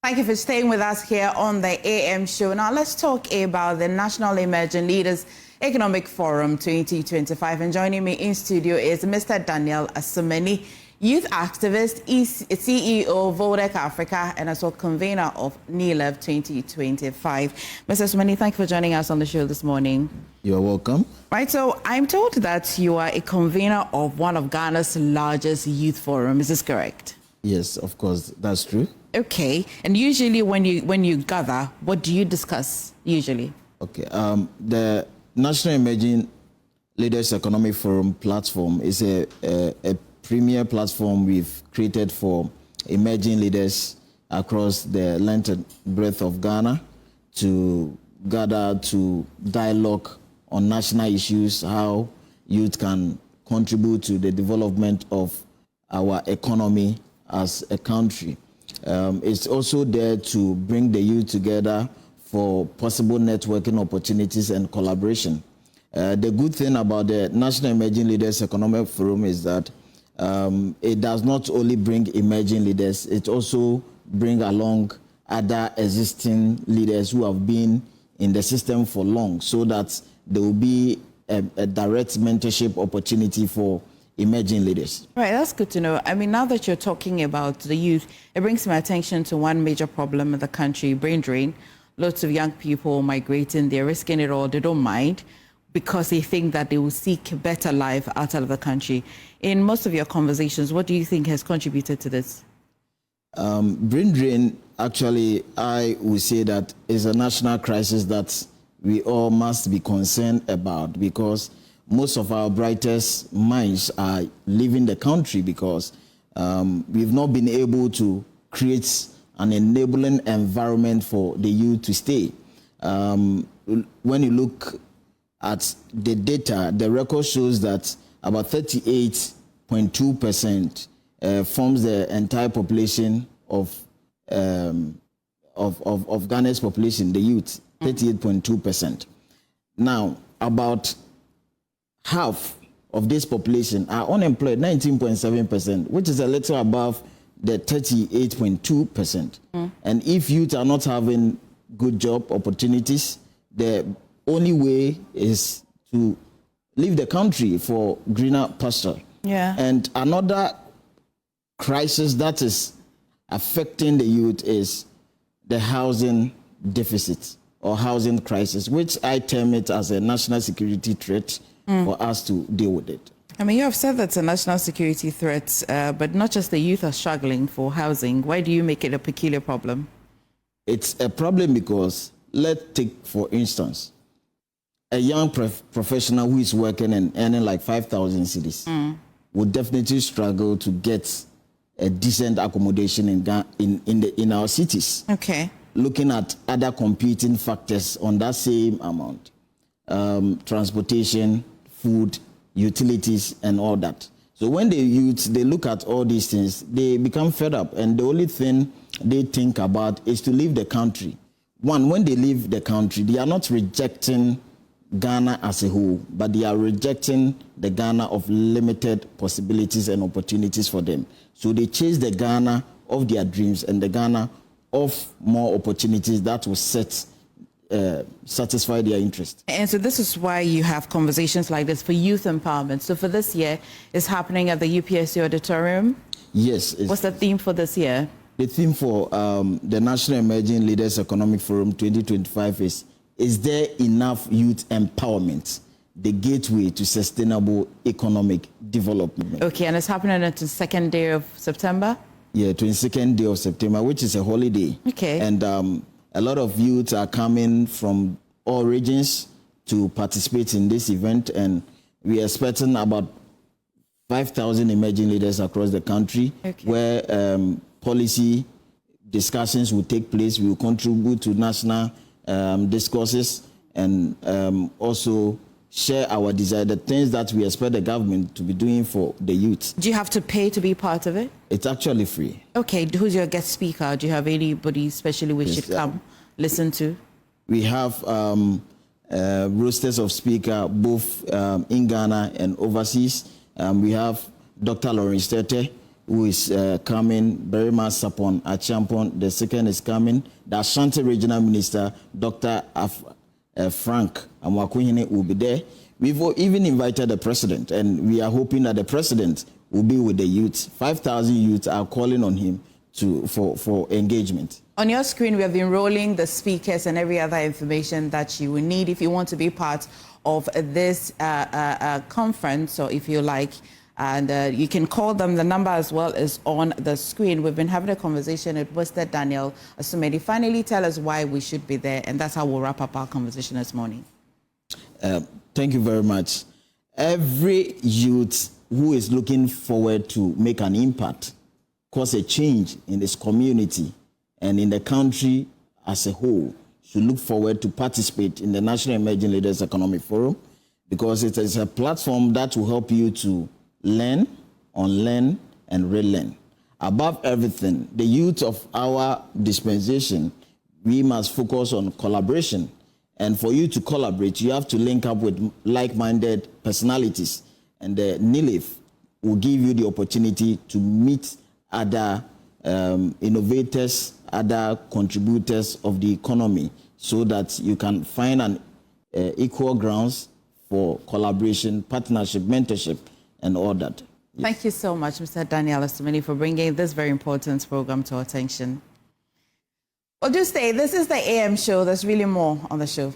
Thank you for staying with us here on the AM show. Now let's talk about the National Emerging Leaders Economic Forum 2025. And joining me in studio is Mr. Daniel Asomani, youth activist, CEO VODEC Africa, and also convener of NELEF 2025. Mr. Asomani, thank you for joining us on the show this morning. You're welcome. Right, so I'm told that you are a convener of one of Ghana's largest youth forums. Is this correct? Yes, of course, that's true. Okay, and usually when you gather, what do you discuss usually? Okay, the National Emerging Leaders Economic Forum platform is a premier platform we've created for emerging leaders across the length and breadth of Ghana to gather to dialogue on national issues, how youth can contribute to the development of our economy as a country. It's also there to bring the youth together for possible networking opportunities and collaboration. The good thing about the National Emerging Leaders Economic Forum is that it does not only bring emerging leaders, it also brings along other existing leaders who have been in the system for long, so that there will be a direct mentorship opportunity for emerging leaders. Right, that's good to know. I mean, now that you're talking about the youth, it brings my attention to one major problem in the country, brain drain. Lots of young people migrating, they're risking it all, they don't mind because they think that they will seek a better life outside of the country. In most of your conversations, what do you think has contributed to this? Brain drain, actually, I would say that is a national crisis that we all must be concerned about, because most of our brightest minds are leaving the country because we've not been able to create an enabling environment for the youth to stay. When you look at the data, the record shows that about 38.2% forms the entire population of Ghana's population, the youth, 38.2%. Now, about half of this population are unemployed, 19.7%, which is a little above the 38.2%. And if youth are not having good job opportunities, the only way is to leave the country for greener pasture. Yeah. And another crisis that is affecting the youth is the housing deficit or housing crisis, which I term it as a national security threat for us to deal with it. I mean, you have said that's a national security threat, but not just the youth are struggling for housing. Why do you make it a peculiar problem? It's a problem because, let's take, for instance, a young professional who is working and earning like 5,000 cedis would definitely struggle to get a decent accommodation in our cities. Okay. Looking at other competing factors on that same amount, transportation, food, utilities, and all that. So when the youth, they look at all these things, they become fed up, and the only thing they think about is to leave the country. One, when they leave the country, they are not rejecting Ghana as a whole, but they are rejecting the Ghana of limited possibilities and opportunities for them. So they chase the Ghana of their dreams and the Ghana of more opportunities that will satisfy their interest. And so this is why you have conversations like this for youth empowerment. So for this year, it's happening at the UPSC auditorium? Yes. What's the theme for this year? The theme for the National Emerging Leaders Economic Forum 2025 is there enough youth empowerment, the gateway to sustainable economic development? Okay, and it's happening on the 2nd day of September? Yeah, 22nd day of September, which is a holiday. Okay. And a lot of youth are coming from all regions to participate in this event, and we are expecting about 5,000 emerging leaders across the country, where policy discussions will take place. We will contribute to national discourses and also share our desire, the things that we expect the government to be doing for the youth. Do you have to pay to be part of it? It's actually free. Okay, who's your guest speaker? Do you have anybody especially we should come listen to? We have rosters of speaker both in Ghana and overseas. We have Dr. Lawrence Tete. who is coming, Berima Sapon Achampon, the second is coming. The Ashanti Regional Minister, Dr. Frank Amwakuhine, will be there. We've even invited the president, and we are hoping that the president will be with the youth. 5,000 youths are calling on him for engagement. On your screen, we have been rolling the speakers and every other information that you will need if you want to be part of this conference, or if you like. And you can call them. The number as well is on the screen. We've been having a conversation with Mr. Daniel Asomani. Finally, tell us why we should be there, and that's how we'll wrap up our conversation this morning. Thank you very much. Every youth who is looking forward to make an impact, cause a change in this community and in the country as a whole, should look forward to participate in the National Emerging Leaders Economic Forum, because it is a platform that will help you to learn, unlearn, and relearn. Above everything, the youth of our dispensation, we must focus on collaboration. And for you to collaborate, you have to link up with like-minded personalities. And the NELEF will give you the opportunity to meet other innovators, other contributors of the economy, so that you can find an equal grounds for collaboration, partnership, mentorship, and all that. Yes. Thank you so much, Mr. Daniel Asomani, for bringing this very important program to our attention. Well, do stay. This is the AM show. There's really more on the show.